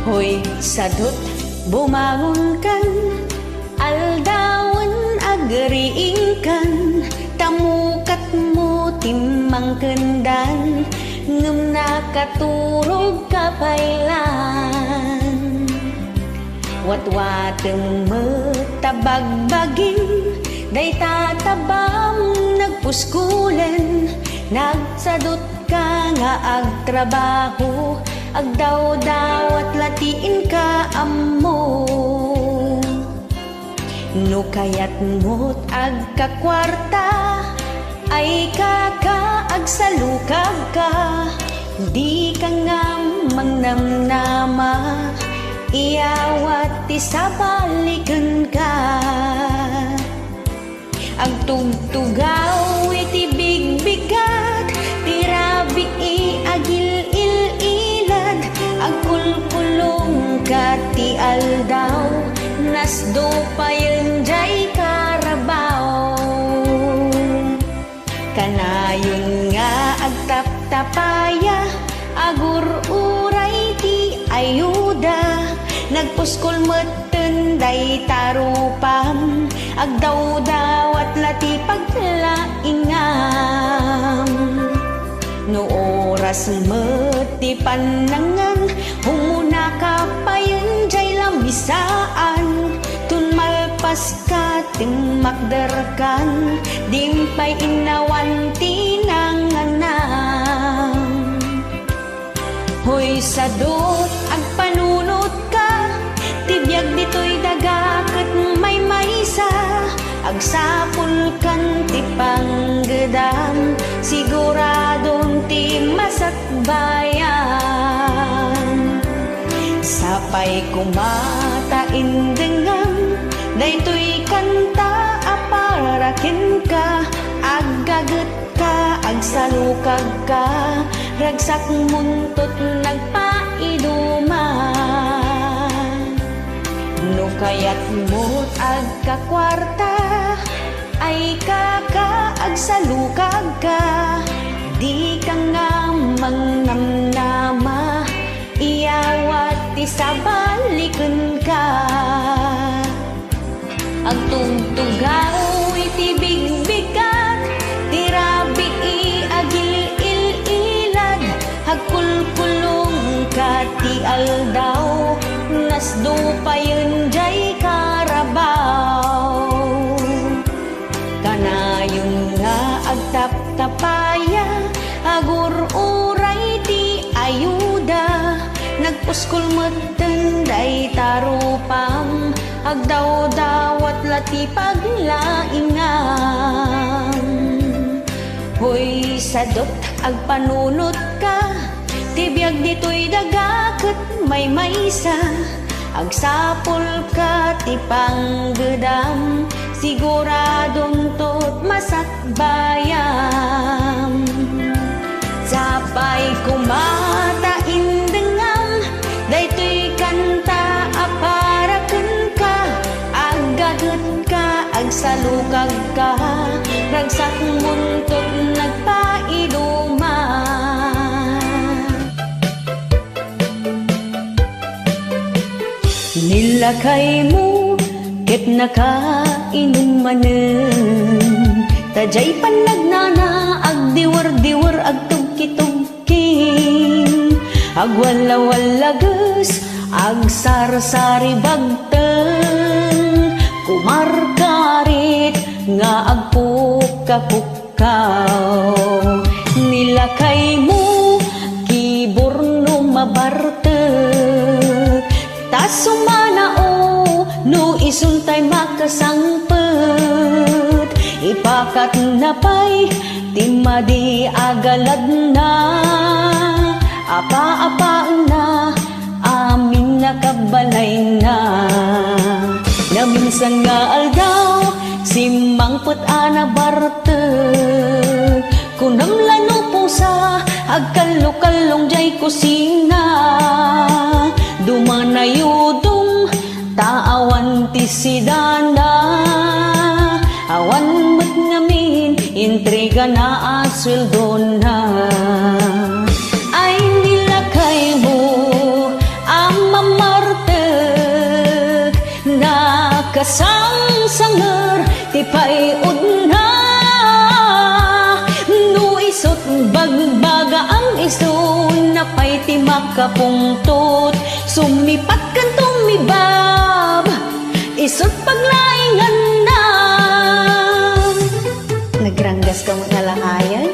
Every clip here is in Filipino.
Hoy sadot, bumangon kan, aldawan agariing kan, tamukat mo timang kendan, ngem nakaturog kapailan. Watwateng metabagbagin, day tatabam nagpuskulen, nagsadot ka nga agtrabaho, agdaw-daw at latiin ka amo. No kayat mo't agkakwarta, ay agsalukag ka, di ka nga mangnamnama, iyawat isabalikan ka. Agtugtugaw iti bigbigat, tirabi agil-il-ilad, agkulkulong ka ti aldaw, nasdo pa yun jay karabaw. Kanayon nga agtaptapaya, agur-uray ti ayuda, nagpuskol meten day tarupam, agdaw-daw at lati paglaingam. No oras meti panangan, humuna ka pa yun jay lamisaan, tun malpas ka ting makderkan, dimpay inawan tinanganam. Hoy sadot, agpanunot ka, tibiyag dito'y dagakat may maysa, agsapul kan ti panggedam, siguradong ti masakbayan. Sapay kumata indengam, daytoy kanta aparakin ka, aggaget ka, agsalukag ka, ragsak muntot nagpaiduman. No kayat mo't agkakwarta, ay agsalukag ka, di ka nga mangnamnama, iyawat isabalikan ka. Agtugtugaw iti bigbigat, tirabi agil-il-ilad, agkulkulong ka ti aldaw, nasdo pa yun jay karabaw. Kanayon nga agtaptapaya, agur-uray ti ayuda, nagpuskol meten day tarupam, agdaw-dawat lati paglaingam. Hoy sadot, agpanunot ka, tibiyag dito'y dagaket may maysa, agsapol ka ti panggedam, siguradong tot masakbayam. Sapay kumata indengam, daytoy kanta aparaken ka, aggaget ka, agsalukag ka, ragsak muntot nagpaiduman. Nilakay mo ket nakainumanen, tajay panagnana, agdiwar-diwar, agtugki-tugking, agwala-walages, agsarsari bagten, kumarkarit nga agpukka-pukkaw. Nilakay mo kiborno mabartek, tas sumanao no isuntay makasangpet, ipakat na pa'y timadi agalad na, apa-apa na amin nakabalay na. Naminsan nga aldaw simangpet ana bartek, kunam lano pusa agkallo-kallong jay kusina, dumanayudong taawan ti sidana, awan met ngamin intriga na asweldo na. Ay nilakay mo amam napay ti makapungtot. Sumipat kan tumibab, isot paglaingan na. Nagranggas ka mo nalangayan?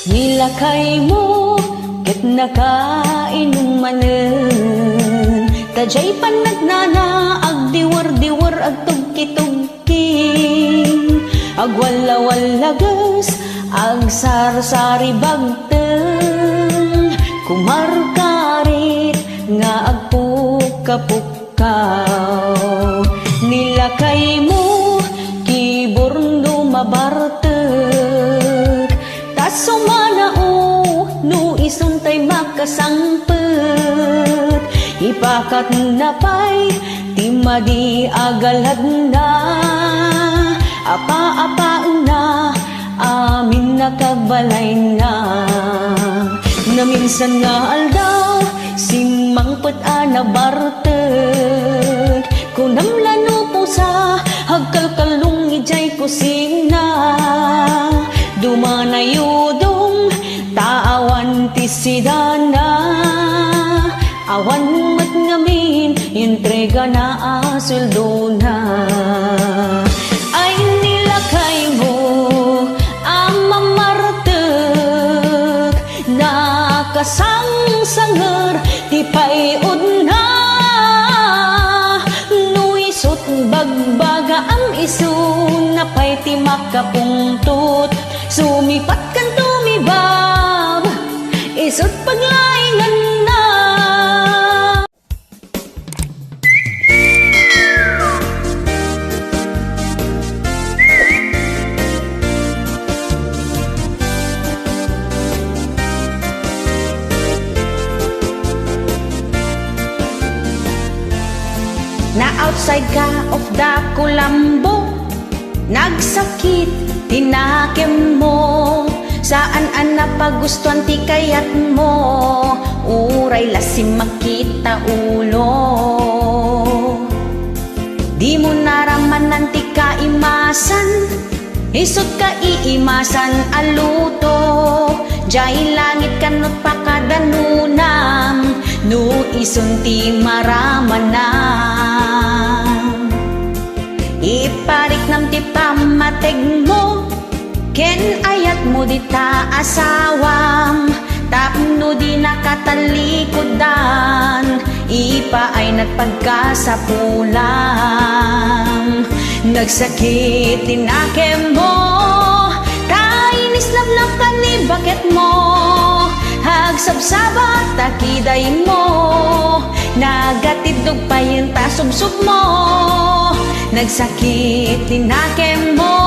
Nilakay mo, ket nakainumanen. Tajay pan nagnana, agdiwar-diwar, agtugki-tugking. Agwala-walagas, agsarsari bagteng. Kumarkarit, nga agpukapukaw. Nilakay mo, kiborno mabartek. Sumanao, no isuntay makasangpet. Ipakat na pa'y timadi agalad na. Apa-apa na, amin nakagbalay na. Naminsan nga aldaw, simangpet ana bartek. Kunamlano po sa hagkalkalong ijay kusina. Dumanayudong taawan ti sidana. Awan mat ngamin, entrega na asuldo na. Ay nilakay mo, amamartek. Nakasangsanger, ti payod na. Nuisot bagbaga ang iso, napay ti makapungtot. Sumipat kan tumibab, isot paglaingan na. Na outside ka of the kulambo, nagsakit tinakem mo. Saan napagustuhan ti kayat mo, uray lasim makita ulo. Di mo naramanan ti kaimasan, isot ka iimasan aluto. Jay langit kanot pakadanunam, no ison ti maramanam. Iparik nam ti pamateg mo, ken ayat mo di ta asawam. Tapno di nakatalikodan, ipa ay nagpagkasapulam. Nagsakit tinakem mo, kainis lablab ka ni bakit mo. Hagsabsabat takiday mo, nagatidog pa yung tasubsub mo. Nagsakit tinakem mo,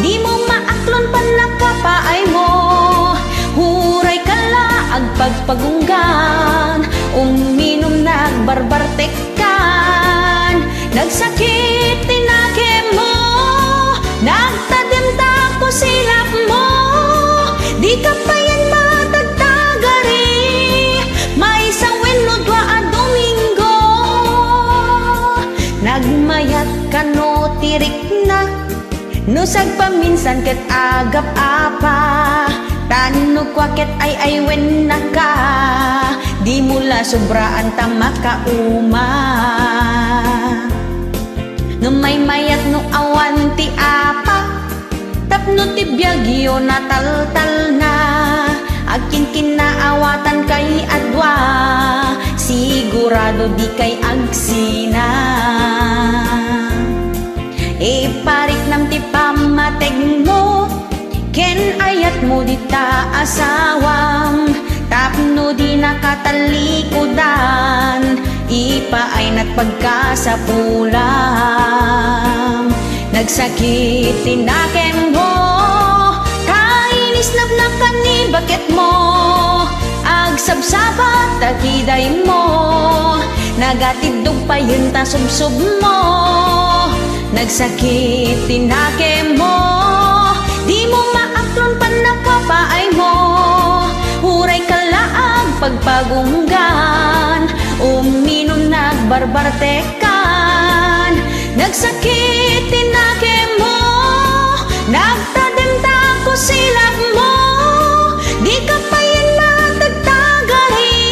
di mo maaklon pa nakapaay mo. Huray kala agpagpagunggan, uminom nagbarbartekan. Nagsakit tinakem mo, nagtadim ta ko silap mo. Di ka pa yan matagtagari, may isang winodwa a Domingo. Nagmayat ka no tirik na, no sagpaminsan ket agap apa. Tanog kwaket ay wen na ka, di mula sobraan ta makauma. No may mayat no awan ti apa, tapno ti biyagyo na taltal na. Akin kinaawatan kay adwa, sigurado di kay agsina. Iparik nam ti pamateg mo, ken ayat mo di ta asawam. Tapno di nakatalikodan, ipa ay nagpagkasapulam. Nagsakit tinakem mo, kainis nabnak ka ni bakit mo. Agsabsabat takiday mo, nagatidog pa yun ta subsub mo. Nagsakit tinakem mo, pagunggan, uminom nagbarbartekan, nagsakit tinakim mo, nagtadim ko silap mo, di ka pa yan matagtagari,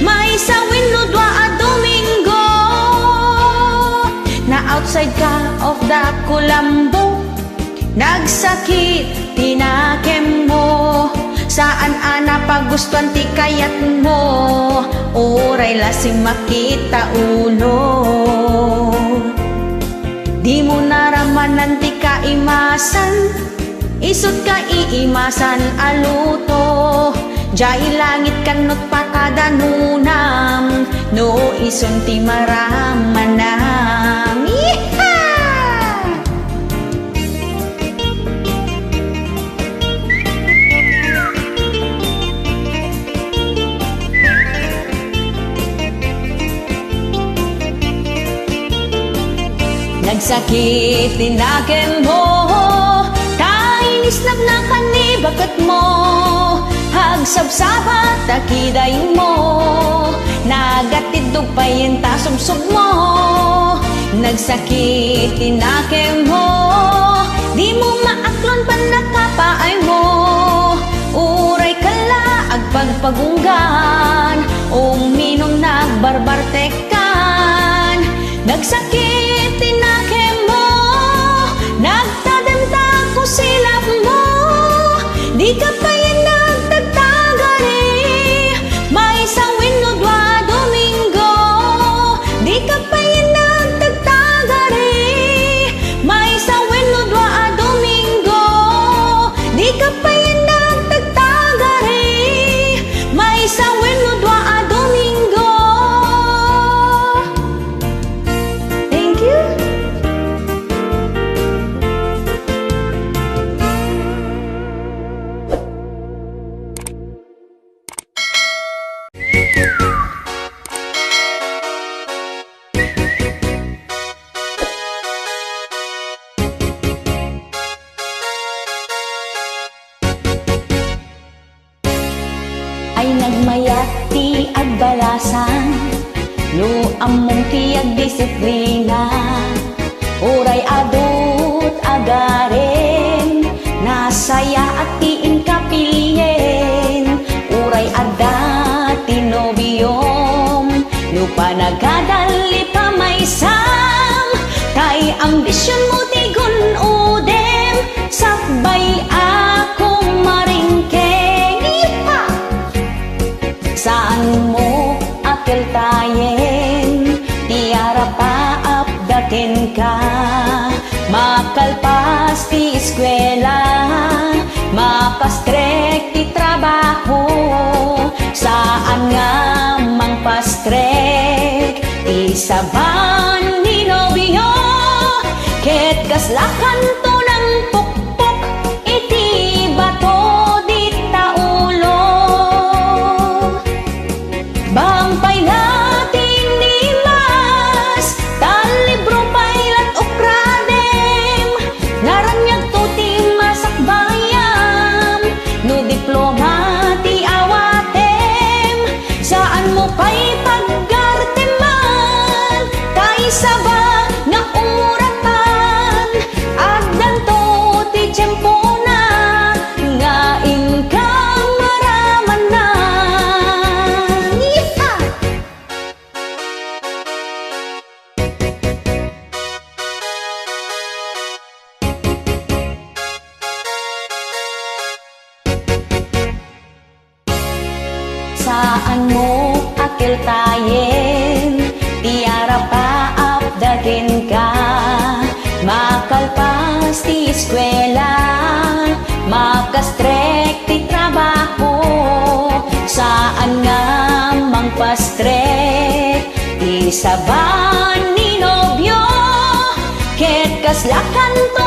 may sawin no dwa a Domingo, na outside ka of the kulambo, nagsakit tinakim mo, saan ana pagustuhan ti kayat mo, oray lasing makita ulo, di mo naramanan ti kaimasan, isot ka iimasan aluto, jay langit kanot pakadanunam, no ison ti maramanam. Nagsakit tinakim mo, kainis na kanibakat mo, hagsabsabat takiday mo, nagatidog pa yung tasubsub mo. Nagsakit tinakim mo, di mo maaklon pa nakapaay mo, uray kala agpagpagunggan, uminom nagbarbartekan, nagsakit tinakim mo, nagtadanta ko silap mo, di ka pa yan nagtagtagari, may sawin no dwa Domingo, di ka pa yan nagtagtagari, may sawin no dwa Domingo, di ka pa yan nagtagtagari, may sawin no dwa Domingo. Ay nagmayat ti agbalasan, no among ti agdisiplina, uray adut agaren, nasaya at ti inkapilyen, uray adda ti nobiyom, no panagadali pa may sam, kay ambisyon mo ti gunudem, sakbay akong maringkeng. Iha! Saan mo akil tayen, tiara pa apdaken ka, makalpas ti eskwela, mapastrek ti trabaho, saan nga mangpastrek, ti saban ni nobyo, ket kaslakan to ng pukpok, iti bato di taulo. Bangpay natin ni mas, talibro pailat ukradem, naranyag to ti masakbayam, no diploma ti awatem, saan mo pa'y paggarteman, kay saba na umuratan, agdan to ti tiyempo na, nga ingkang maraman na. Saan mo akil tayen, tiara pa apdagen ka, makalpas ti eskwela, makastrek ti trabaho, saan nga mangpastrek, ti saban ni nobyo, ket kaslakan to